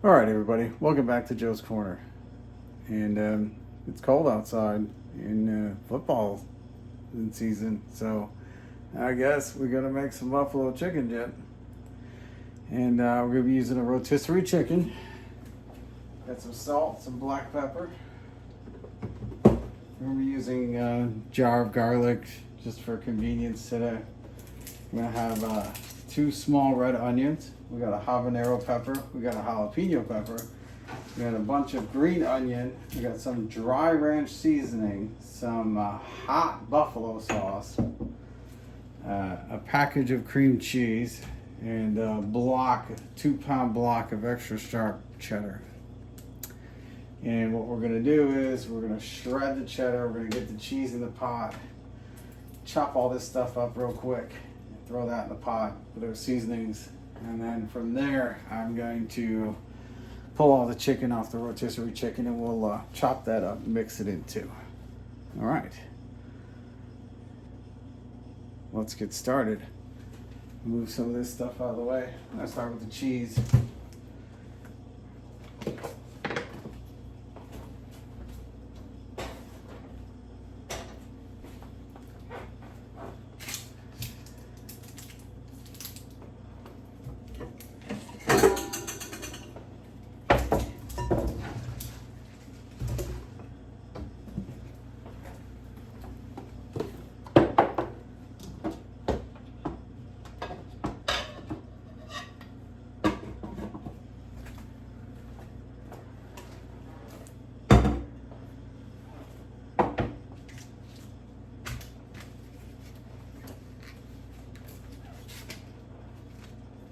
All right, everybody, welcome back to Joe's Corner. And it's cold outside in football season, so I guess we're gonna make some buffalo chicken dip. And we're gonna be using a rotisserie chicken. Got some salt, some black pepper. We're gonna be using a jar of garlic just for convenience today. We're gonna have 2 small red onions. We got a habanero pepper. We got a jalapeno pepper. We got a bunch of green onion. We got some dry ranch seasoning, some hot buffalo sauce, a package of cream cheese, and a 2-pound block of extra sharp cheddar. And what we're gonna do is we're gonna shred the cheddar. We're gonna get the cheese in the pot, chop all this stuff up real quick, throw that in the pot with our seasonings. And then from there, I'm going to pull all the chicken off the rotisserie chicken and we'll chop that up and mix it in too. All right. Let's get started. Move some of this stuff out of the way. Let's start with the cheese.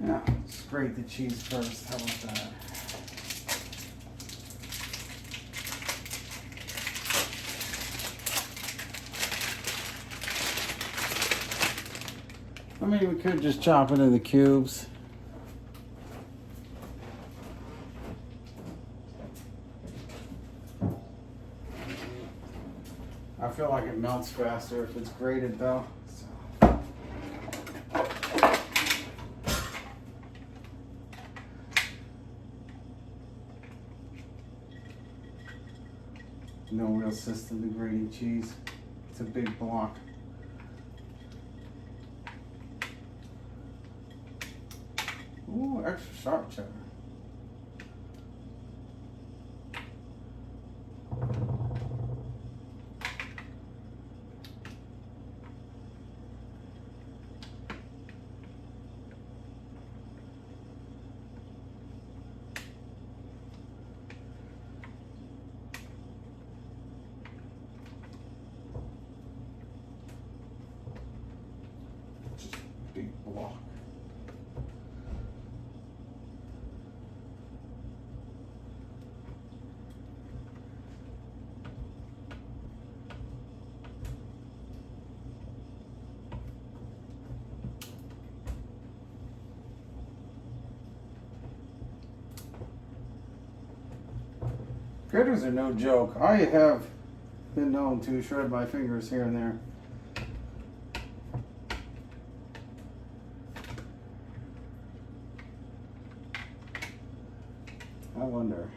Now, let's grate the cheese first. How about that? I mean, we could just chop it into cubes. I feel like it melts faster if it's grated though. No real system to grating cheese. It's a big block. Ooh, extra sharp cheddar. Big block. Graters are no joke. I have been known to shred my fingers here and there. I wonder.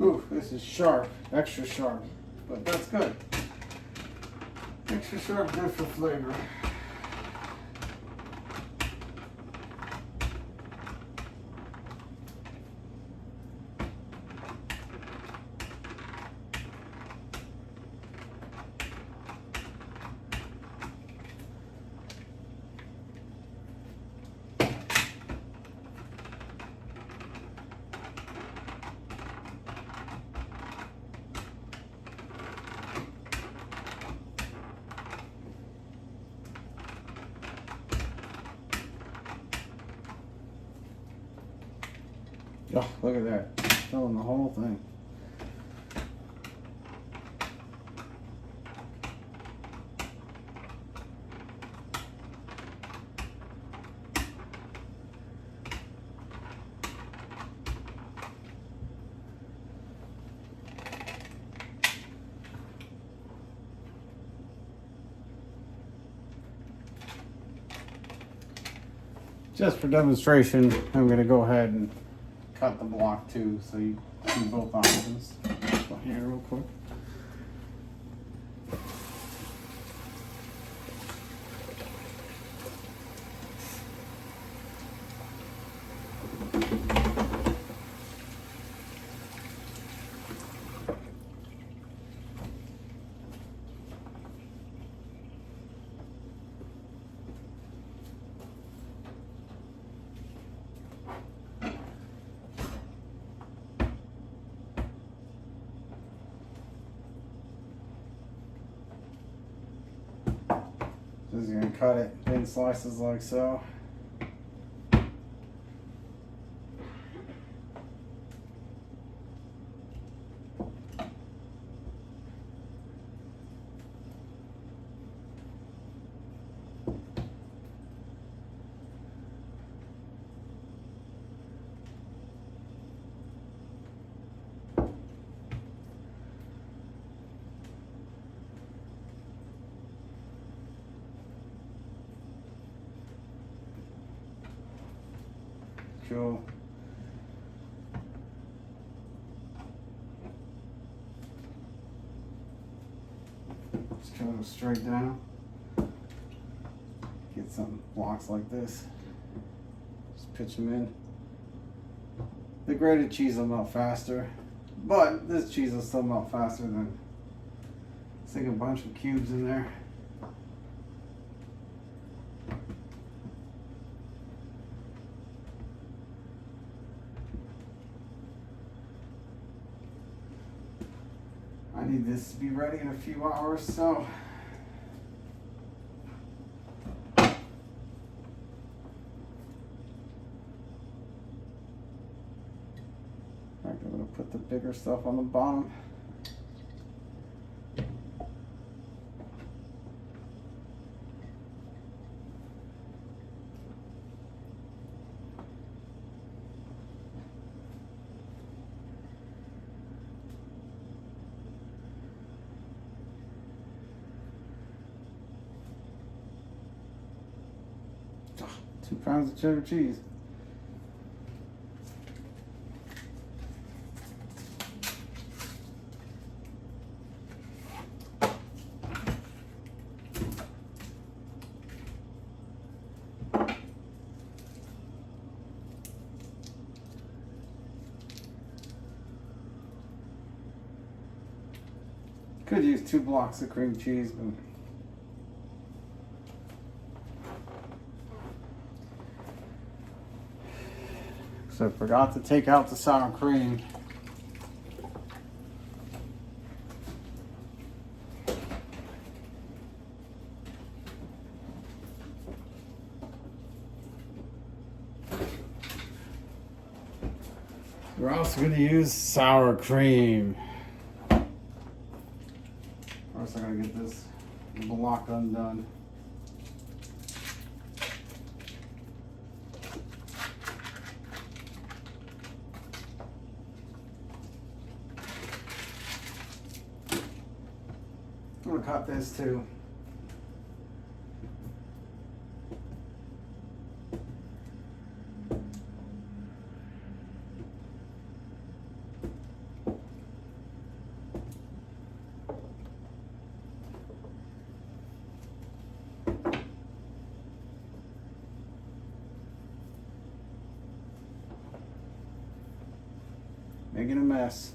Ooh, this is sharp, extra sharp, but that's good. Extra sharp, good for flavor. Oh, look at that. Filling the whole thing. Just for demonstration, I'm going to go ahead and cut the block too, so you see both options. Go here real quick. Just gonna cut it in slices like so. Cool. Just cut them straight down. Get some blocks like this. Just pitch them in. The grated cheese will melt faster, but this cheese will still melt faster than stick a bunch of cubes in there. I need this to be ready in a few hours, so in fact, I'm going to put the bigger stuff on the bottom. Oh, 2 pounds of cheddar cheese. Could use 2 blocks of cream cheese, but so I forgot to take out the sour cream. We're also going to use sour cream. First, I gotta get this block undone. I'm gonna cut this too. Making a mess.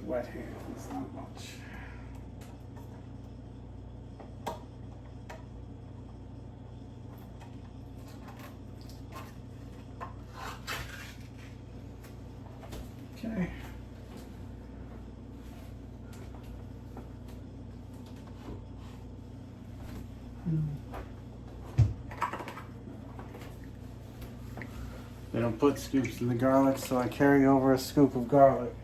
with wet hands, not much. Okay. They don't put scoops in the garlic, so I carry over a scoop of garlic.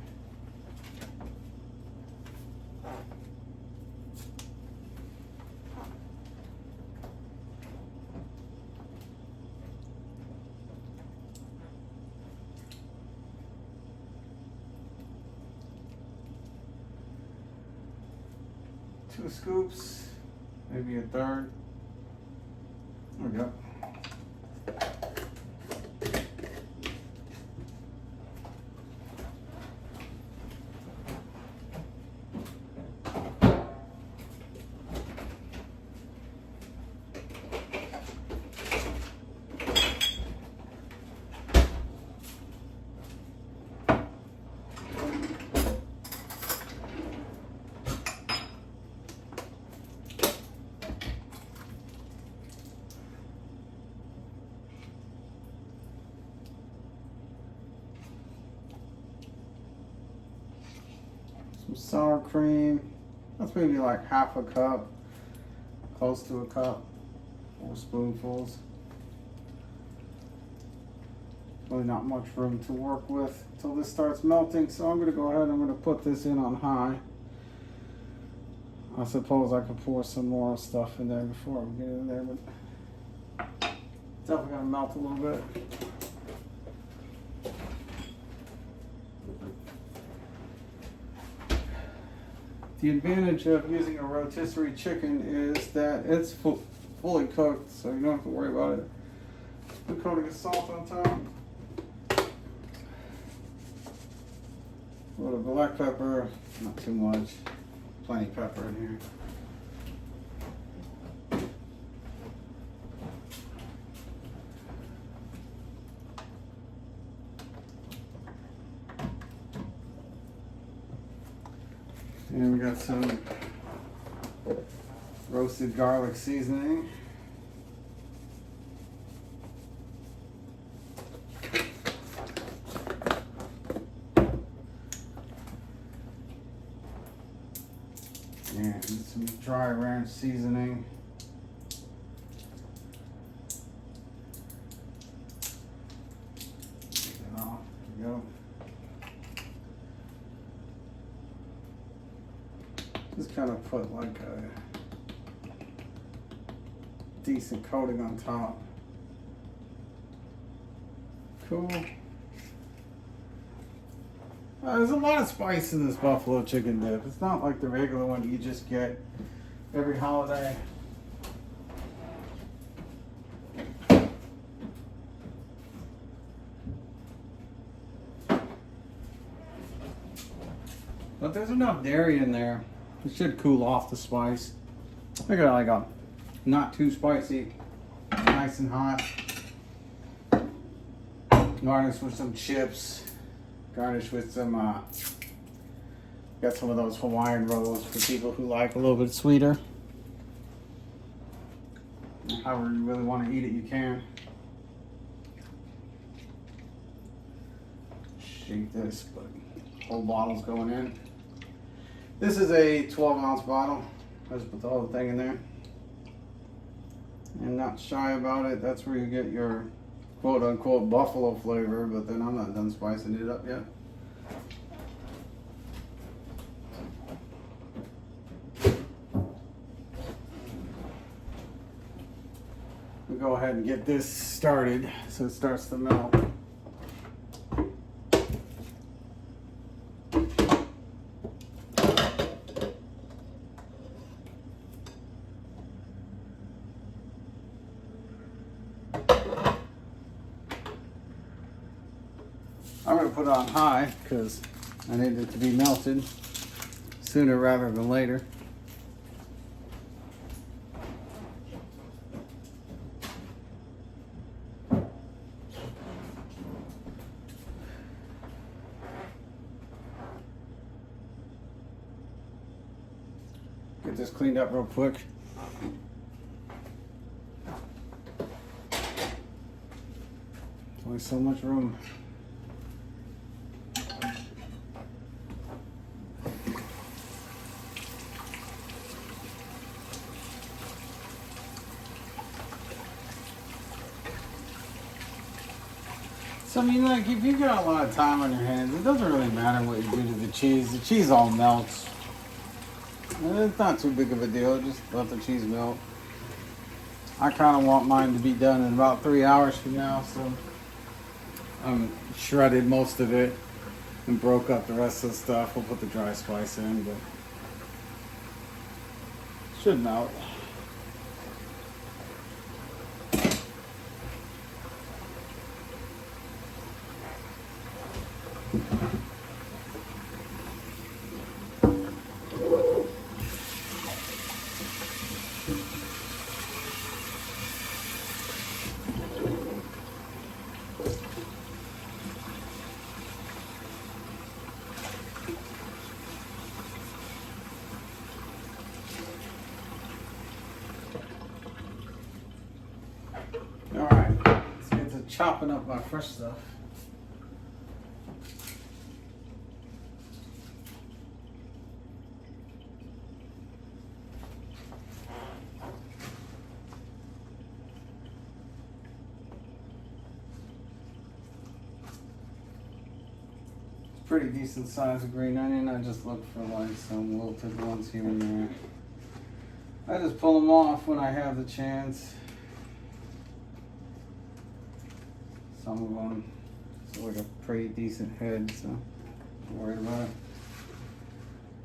Two scoops, maybe a third. There we go. Some sour cream. That's maybe like half a cup, close to a cup, 4 spoonfuls. Really not much room to work with until this starts melting, so I'm going to go ahead and I'm going to put this in on high. I suppose I could pour some more stuff in there before we get in there, but it's definitely going to melt a little bit. The advantage of using a rotisserie chicken is that it's fully cooked, so you don't have to worry about it. The coating of salt on top. A little black pepper, not too much. Plenty of pepper in here. And we got some roasted garlic seasoning. And some dry ranch seasoning. Take it off. There we go. Just kind of put like a decent coating on top. Cool. There's a lot of spice in this buffalo chicken dip. It's not like the regular one you just get every holiday. But there's enough dairy in there. It should cool off the spice. I got like a not too spicy, nice and hot. Garnish with some chips. Garnish with some, got some of those Hawaiian rolls for people who like a little bit sweeter. However you really want to eat it, you can. Shake this, but whole bottle's going in. This is a 12-ounce bottle. I just put the whole thing in there. And not shy about it. That's where you get your quote-unquote buffalo flavor, but then I'm not done spicing it up yet. We'll go ahead and get this started so it starts to melt. I'm going to put it on high because I need it to be melted sooner rather than later. Get this cleaned up real quick. There's only so much room. So I mean, like, if you got a lot of time on your hands, it doesn't really matter what you do to the cheese. The cheese all melts. And it's not too big of a deal. Just let the cheese melt. I kind of want mine to be done in about 3 hours from now, so shredded most of it and broke up the rest of the stuff. We'll put the dry spice in, but should melt. Alright, let's get to chopping up my fresh stuff. It's pretty decent size of green onion. I just look for like some wilted ones here and there. I just pull them off when I have the chance. Some of them, it's like a pretty decent head, so don't worry about it.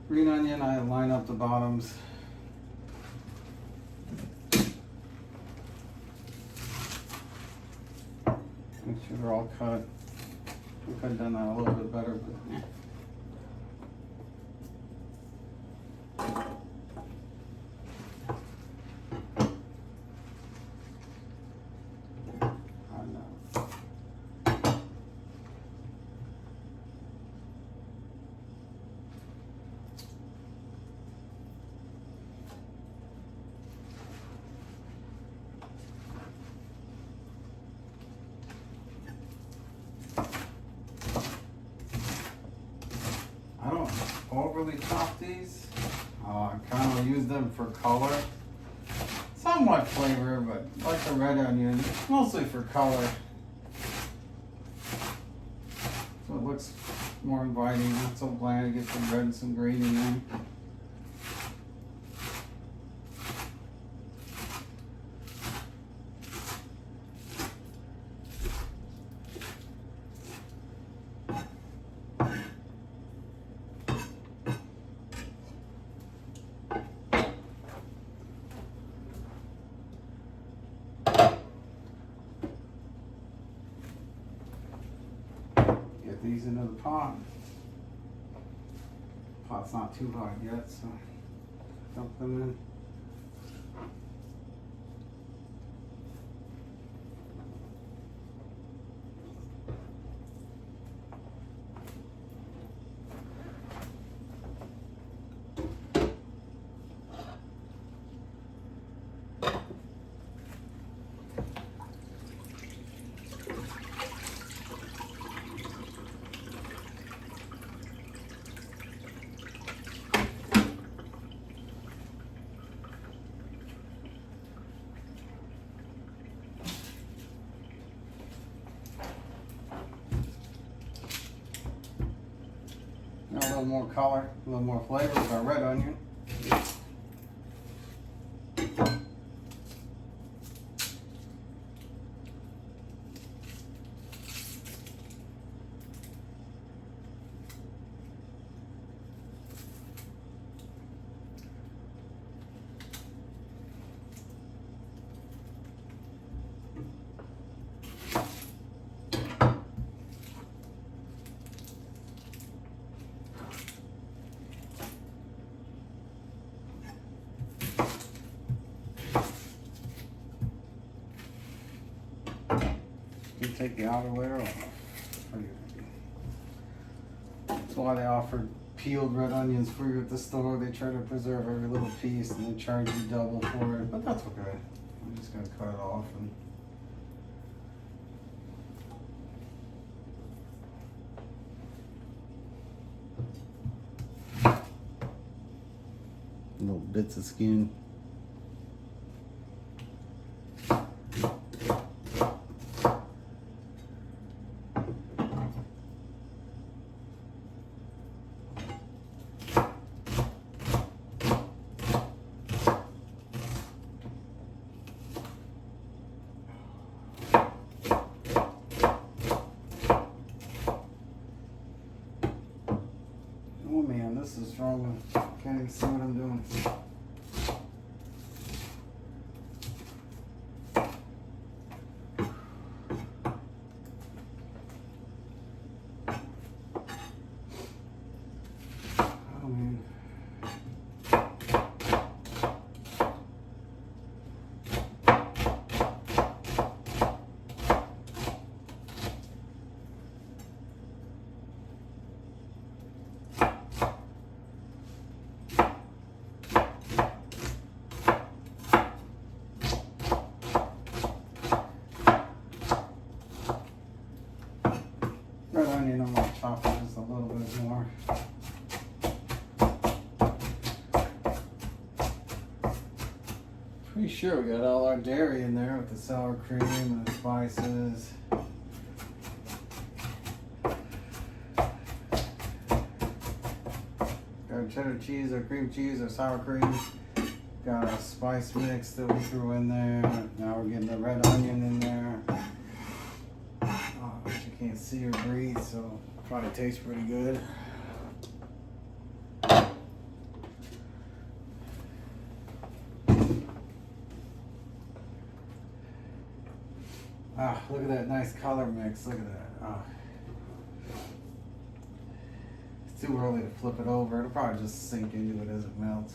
Green onion, I line up the bottoms. Make sure they're all cut. I could have done that a little bit better, but overly chop these. I kind of use them for color. Somewhat flavor, but like the red onion, mostly for color. So it looks more inviting, not so bland to get some red and some green in there. These into the pot. Pot's not too hot yet, so dump them in. A little more color, a little more flavor with our red onion. You take the outer layer off. That's why they offered peeled red onions for you at the store. They try to preserve every little piece and they charge you double for it, but that's okay. I'm just gonna cut it off and little bits of skin. Oh man, this is strong. Can't even see what I'm doing. Oh man. Red onion, I'm gonna chop it just a little bit more. Pretty sure we got all our dairy in there with the sour cream and the spices. Got cheddar cheese or cream cheese or sour cream. Got a spice mix that we threw in there. Now we're getting the red onion in there. But you can't see or breathe, so probably tastes pretty good. Ah, look at that nice color mix. Look at that. Ah. It's too early to flip it over. It'll probably just sink into it as it melts.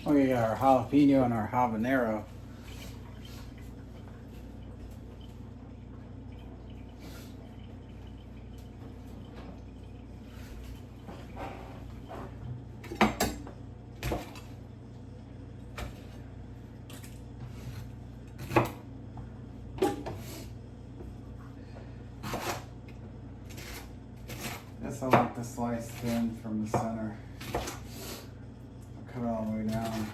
Oh, we got our jalapeno and our habanero. This I like to slice thin from the center. Cut it all the way down.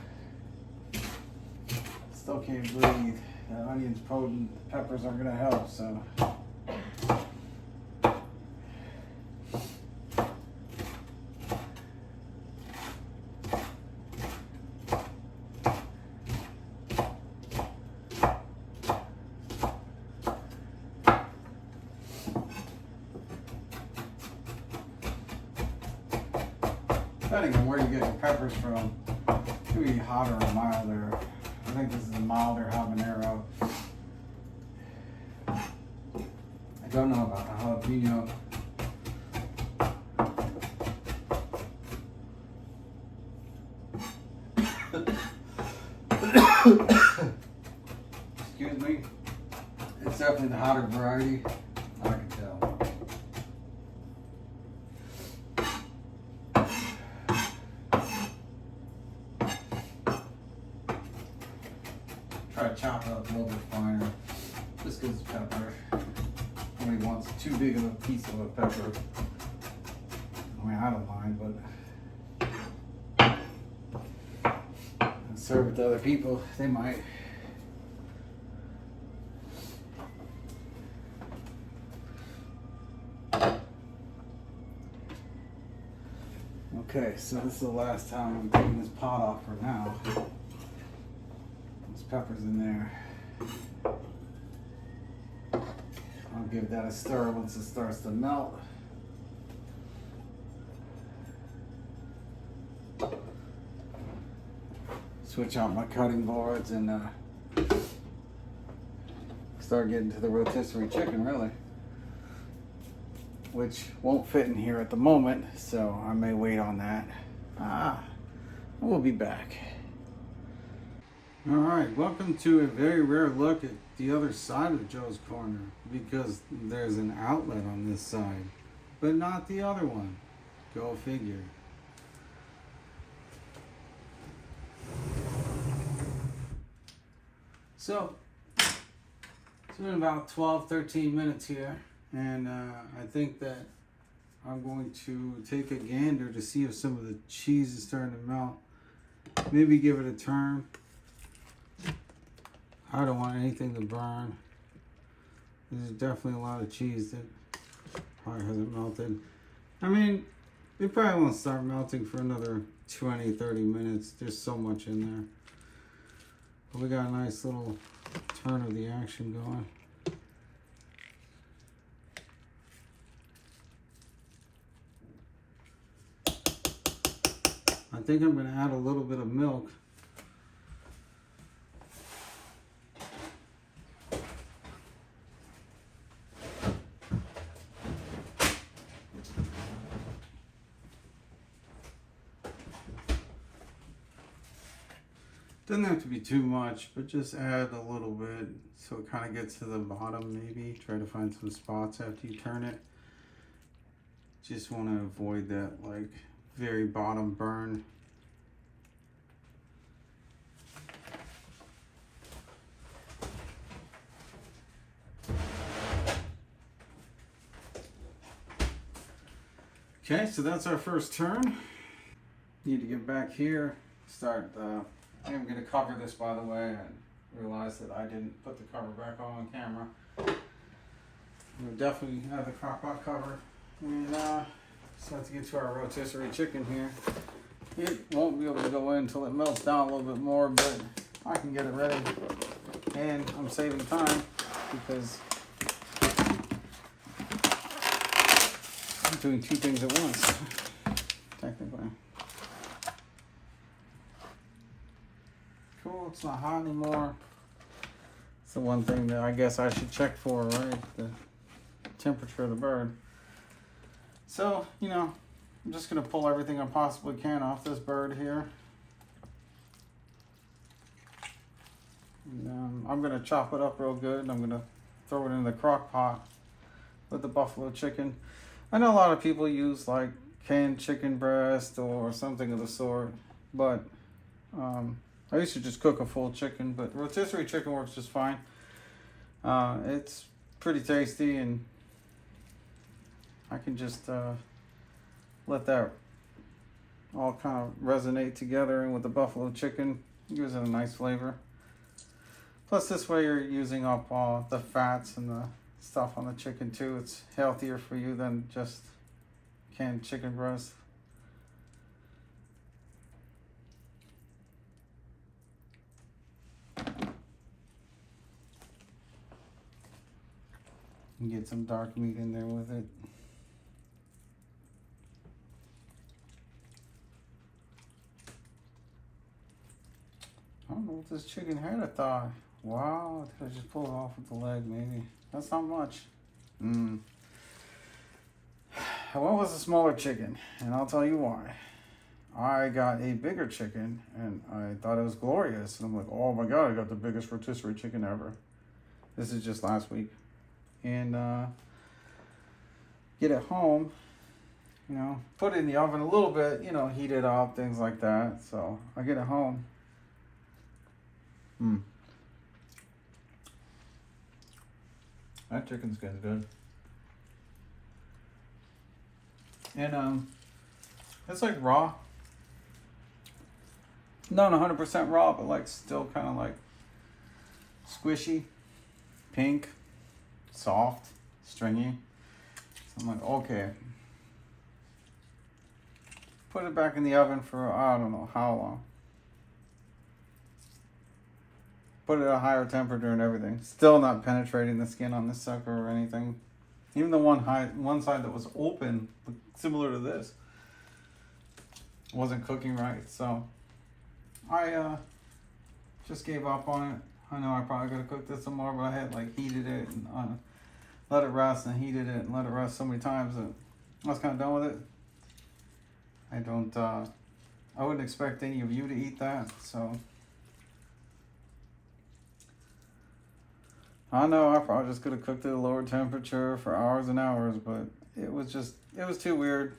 Still can't breathe. The onion's potent. The peppers are gonna help, so. Depending on where you get your peppers from, it could be hotter or milder. I think this is a milder habanero. I don't know about the jalapeno. Excuse me. It's definitely the hotter variety. I can tell. Try to chop it up a little bit finer, just because it's pepper. Nobody wants too big of a piece of a pepper. I mean, I don't mind, but serve it to other people, they might. Okay, so this is the last time I'm taking this pot off for now. Peppers in there. I'll give that a stir once it starts to melt. Switch out my cutting boards and start getting to the rotisserie chicken, really. which won't fit in here at the moment, so I may wait on that. We'll be back. All right, welcome to a very rare look at the other side of Joe's Corner, because there's an outlet on this side, but not the other one. Go figure. So, it's been about 12-13 minutes here, and I think that I'm going to take a gander to see if some of the cheese is starting to melt. Maybe give it a turn. I don't want anything to burn. There's definitely a lot of cheese that probably hasn't melted. I mean, it probably won't start melting for another 20-30 minutes. There's so much in there. But we got a nice little turn of the action going. I think I'm going to add a little bit of milk. Doesn't have to be too much, but just add a little bit so it kind of gets to the bottom maybe. Try to find some spots after you turn it. Just want to avoid that like very bottom burn. Okay, so that's our first turn. Need to get back here, start I'm going to cover this, by the way. I realized that I didn't put the cover back on camera. We'll definitely have the crock pot cover. And start to get to our rotisserie chicken here. It won't be able to go in until it melts down a little bit more, but I can get it ready. And I'm saving time because I'm doing two things at once, technically. Cool, it's not hot anymore. It's the one thing that I guess I should check for, right? The temperature of the bird. So, you know, I'm just gonna pull everything I possibly can off this bird here. And, I'm gonna chop it up real good. I'm gonna throw it in the crock pot with the buffalo chicken. I know a lot of people use like canned chicken breast or something of the sort, but I used to just cook a full chicken, but rotisserie chicken works just fine. It's pretty tasty, and I can just let that all kind of resonate together, and with the buffalo chicken, it gives it a nice flavor. Plus this way you're using up all the fats and the stuff on the chicken too. It's healthier for you than just canned chicken breast. And get some dark meat in there with it. I don't know what this chicken had a thigh. Wow, did I just pull it off with the leg maybe? That's not much. I went with a smaller chicken, and I'll tell you why. I got a bigger chicken, and I thought it was glorious. And I'm like, oh my God, I got the biggest rotisserie chicken ever. This is just last week. And get it home, you know, put it in the oven a little bit, you know, heat it up, things like that. So I get it home. That chicken skin's good. And it's like raw. Not 100% raw, but like still kind of like squishy, pink, soft, stringy. So I'm like, okay. Put it back in the oven for I don't know how long. Put it at a higher temperature and everything. Still not penetrating the skin on this sucker or anything. Even the one side that was open, similar to this, wasn't cooking right. So I just gave up on it. I know I probably could have cooked this some more, but I had like heated it and let it rest and heated it and let it rest so many times that I was kind of done with it. I wouldn't expect any of you to eat that, so. I know I probably just could have cooked it at a lower temperature for hours and hours, but it was too weird.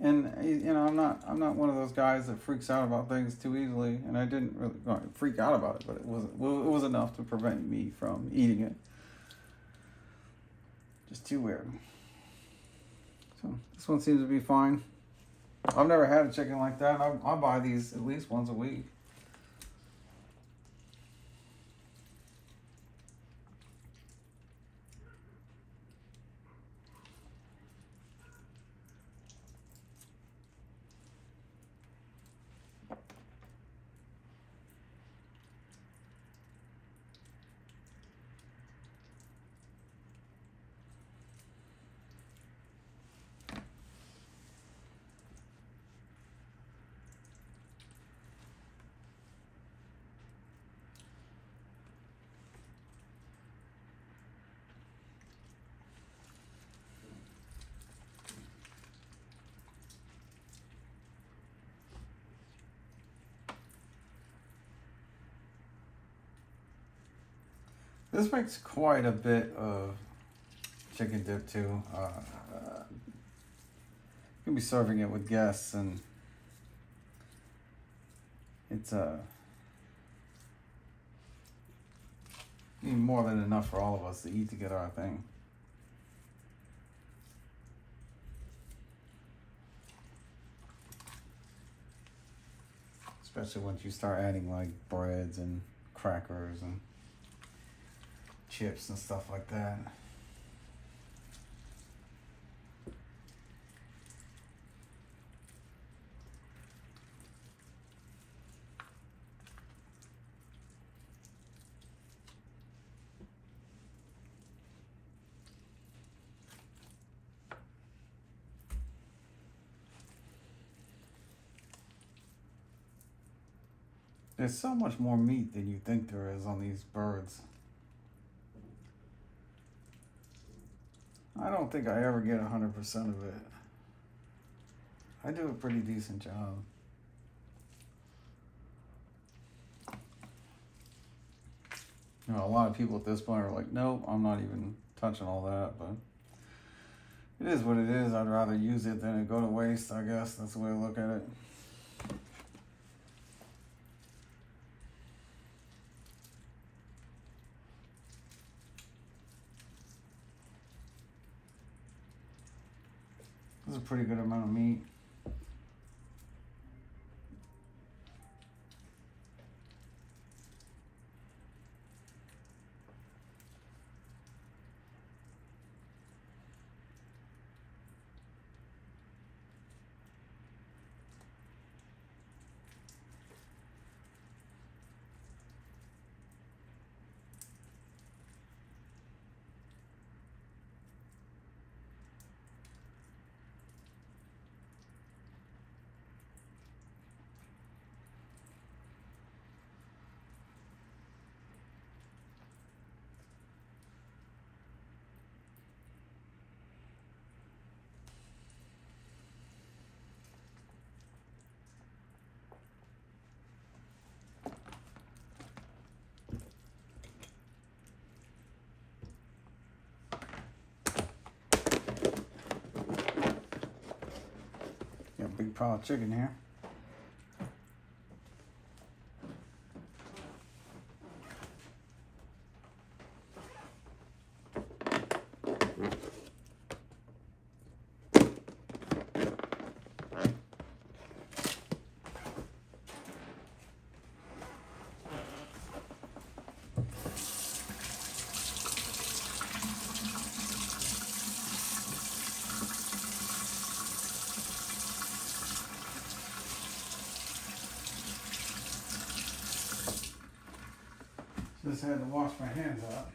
And I'm not one of those guys that freaks out about things too easily, and I didn't really freak out about it, but it was enough to prevent me from eating it. Just too weird. So this one seems to be fine. I've never had a chicken like that. I buy these at least once a week. This makes quite a bit of chicken dip too. You can be serving it with guests, and it's even more than enough for all of us to eat to get our thing. Especially once you start adding like breads and crackers and chips and stuff like that. There's so much more meat than you think there is on these birds. I don't think I ever get 100% of it. I do a pretty decent job. You know, a lot of people at this point are like, nope, I'm not even touching all that, but it is what it is. I'd rather use it than it go to waste, I guess. That's the way I look at it. This is a pretty good amount of meat. Got a big pile of chicken here. Just had to wash my hands out.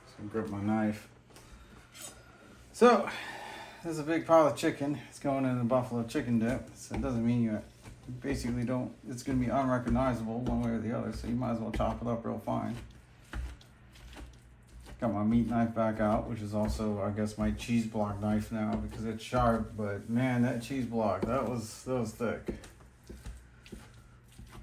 Just grip my knife. So, this is a big pile of chicken. It's going in the buffalo chicken dip. So it doesn't mean you basically don't, it's going to be unrecognizable one way or the other, so you might as well chop it up real fine. Got my meat knife back out, which is also, I guess, my cheese block knife now because it's sharp. But man, that cheese block, that was thick.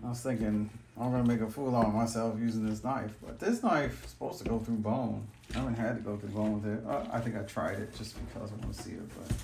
I was thinking I'm gonna make a fool out of myself using this knife, but this knife is supposed to go through bone. I haven't had to go through bone with it. I think I tried it just because I want to see it, but.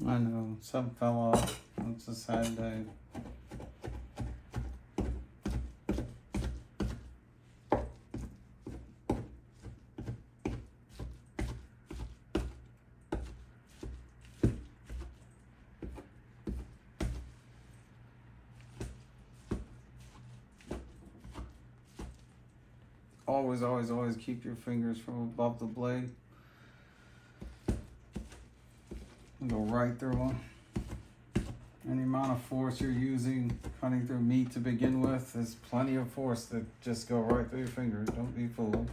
I know, some fell off. It's a sad day. Always, always, always keep your fingers from above the blade. Go right through them. Any amount of force you're using cutting through meat to begin with, there's plenty of force that just go right through your fingers. Don't be fooled.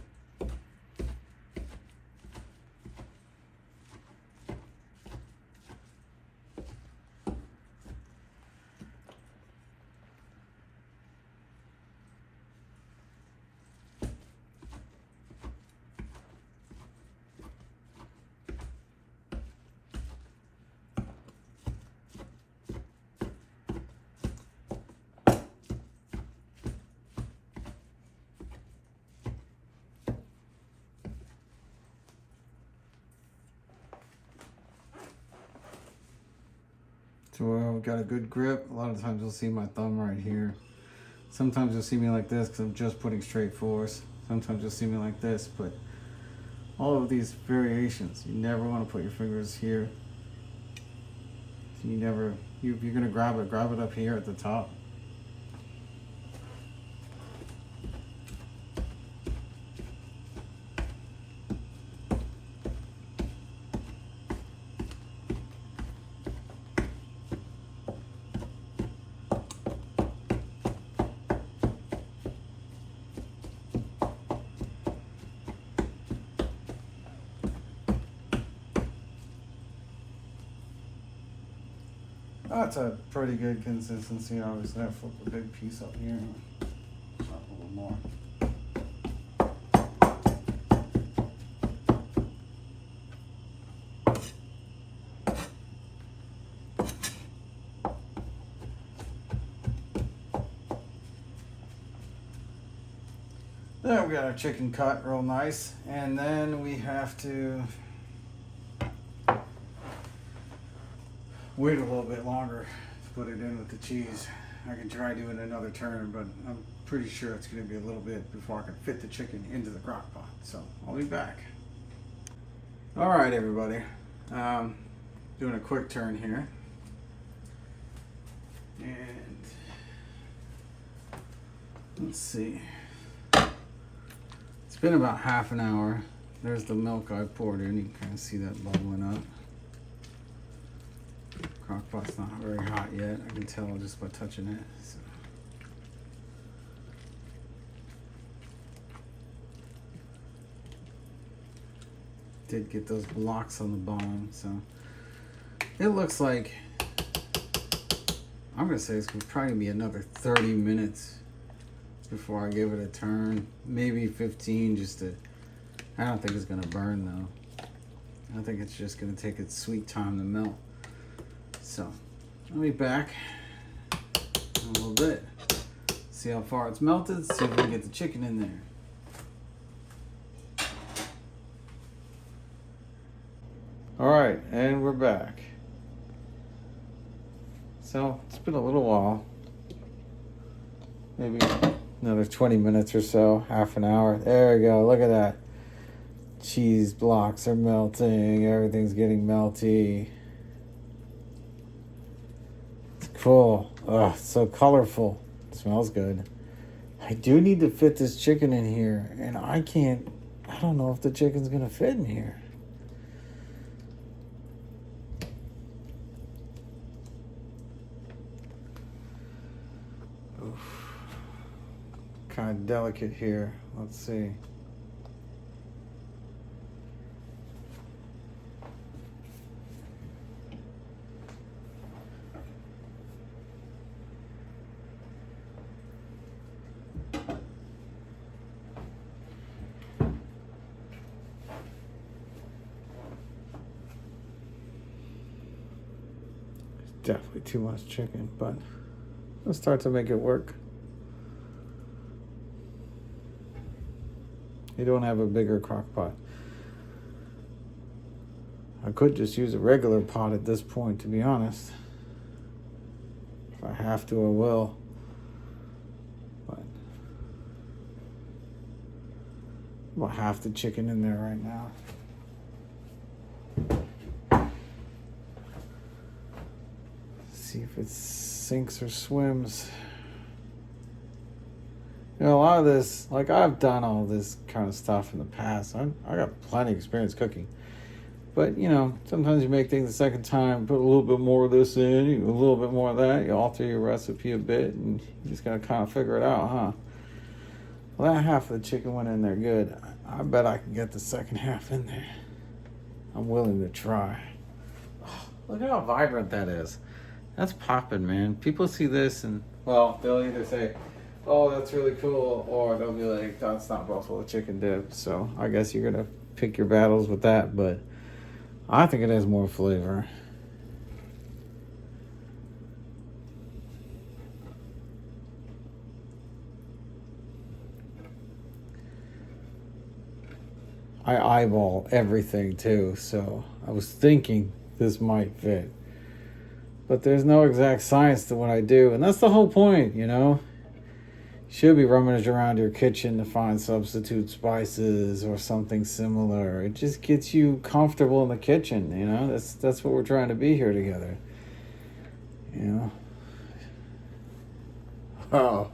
So I've got a good grip. A lot of times you'll see my thumb right here. Sometimes you'll see me like this because I'm just putting straight force. Sometimes you'll see me like this, but all of these variations, you never want to put your fingers here. You never, if you're gonna grab it up here at the top. That's a pretty good consistency. Obviously, I flip a big piece up here. Chop a little more. There we got our chicken cut real nice, and then we have to wait a little bit longer to put it in with the cheese. I can try doing another turn, but I'm pretty sure it's going to be a little bit before I can fit the chicken into the crock pot. So I'll be back. All right, everybody. Doing a quick turn here. And let's see. It's been about half an hour. There's the milk I poured in. You can kind of see that bubbling up. Crock pot's not very hot yet. I can tell just by touching it. So. Did get those blocks on the bottom, so it looks like I'm gonna say it's gonna probably be another 30 minutes before I give it a turn. Maybe 15, just to. I don't think it's gonna burn though. I think it's just gonna take its sweet time to melt. So, I'll be back in a little bit. See how far it's melted, see if we can get the chicken in there. All right, and we're back. So it's been a little while, maybe another 20 minutes or so, half an hour. There we go. Look at that. Cheese blocks are melting. Everything's getting melty. It's cool. Oh, it's so colorful. It smells good. I do need to fit this chicken in here, and I don't know if the chicken's gonna fit in here. Oof. Kind of delicate here. Let's see. Definitely too much chicken, but let's start to make it work. You don't have a bigger crock pot. I could just use a regular pot at this point, to be honest. If I have to, I will. But about half the chicken in there right now. See if it sinks or swims. You know, a lot of this, like I've done all this kind of stuff in the past. I got plenty of experience cooking. But, you know, sometimes you make things the second time, put a little bit more of this in, a little bit more of that, you alter your recipe a bit, and you just got to kind of figure it out, huh? Well, that half of the chicken went in there good. I bet I can get the second half in there. I'm willing to try. Oh, look at how vibrant that is. That's popping, man. People see this and, well, they'll either say, oh, that's really cool, or they'll be like, that's not buffalo chicken dip. So I guess you're going to pick your battles with that, but I think it has more flavor. I eyeball everything too, so I was thinking this might fit. But there's no exact science to what I do, and that's the whole point, you know? You should be rummaging around your kitchen to find substitute spices or something similar. It just gets you comfortable in the kitchen, you know? That's what we're trying to be here together. You know? Oh,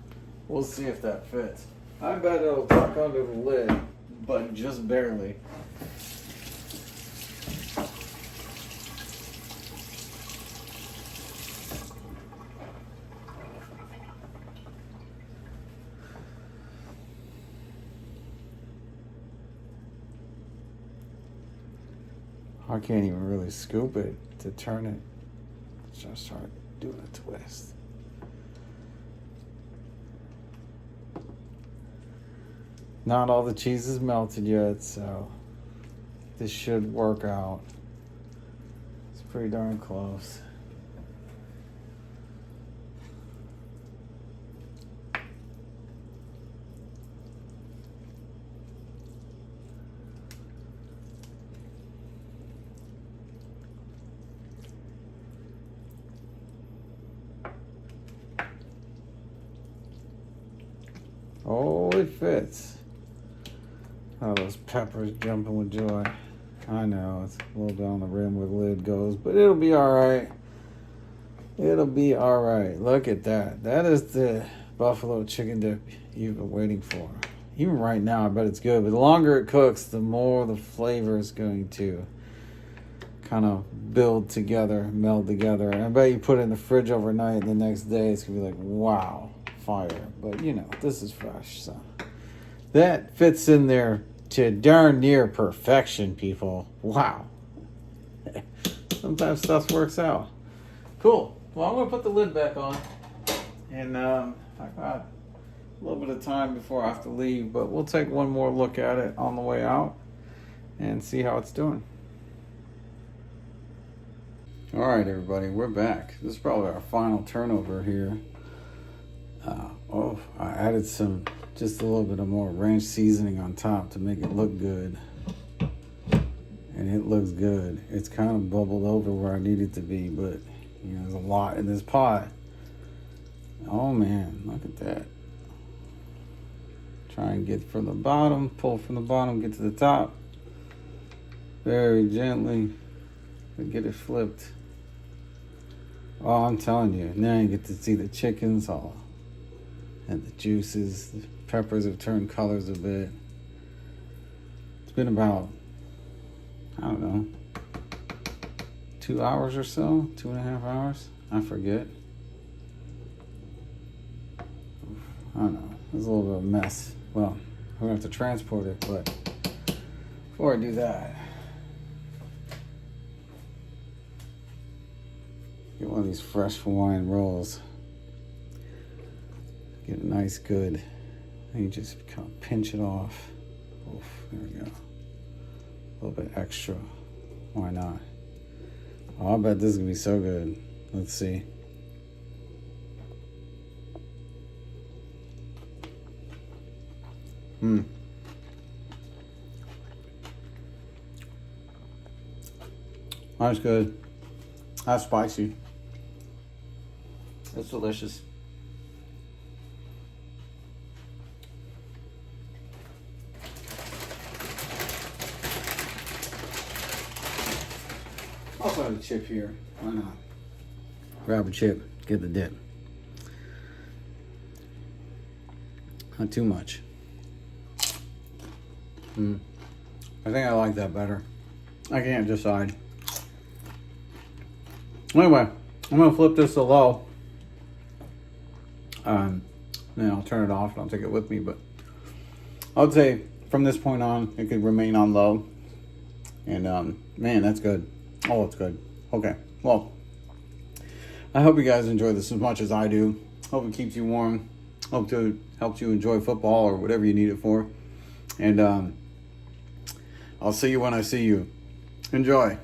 we'll see if that fits. I bet it'll tuck under the lid, but just barely. I can't even really scoop it to turn it. Just start doing a twist. Not all the cheese is melted yet, so this should work out. It's pretty darn close. Oh, it fits. Oh, those peppers jumping with joy. I know, it's a little bit on the rim where the lid goes, but it'll be all right. It'll be all right. Look at that. That is the buffalo chicken dip you've been waiting for. Even right now, I bet it's good. But the longer it cooks, the more the flavor is going to kind of build together, meld together. And I bet you put it in the fridge overnight, and the next day it's going to be like, wow, fire. But, you know, this is fresh, so that fits in there to darn near perfection, people. Wow. Sometimes stuff works out. Cool. Well, I'm going to put the lid back on. And I got a little bit of time before I have to leave, but we'll take one more look at it on the way out and see how it's doing. All right, everybody, we're back. This is probably our final turnover here. I added just a little bit of more ranch seasoning on top to make it look good. and it looks good. It's kind of bubbled over where I need it to be, but you know, there's a lot in this pot. Oh man, look at that. Try and get from the bottom, pull from the bottom, get to the top. Very gently, and get it flipped. Oh, I'm telling you, now you get to see the chickens all, and the juices. The peppers have turned colors a bit. It's been about, I don't know, 2 hours or so, 2.5 hours. I forget. I don't know. It's a little bit of a mess. Well, we're gonna have to transport it, but before I do that, get one of these fresh Hawaiian rolls. Get a nice good, and you just kind of pinch it off. Oof, there we go. A little bit extra. Why not? Oh, I bet this is gonna be so good. Let's see. That's good. That's spicy. It's delicious. Also have a chip here. Why not? Grab a chip, get the dip. Not too much. I think I like that better. I can't decide. Anyway, I'm gonna flip this to low. Then I'll turn it off and I'll take it with me. But I would say from this point on, it could remain on low. And man, that's good. Oh, it's good. Okay, well, I hope you guys enjoy this as much as I do. Hope it keeps you warm. Hope it helps you enjoy football or whatever you need it for. And I'll see you when I see you. Enjoy.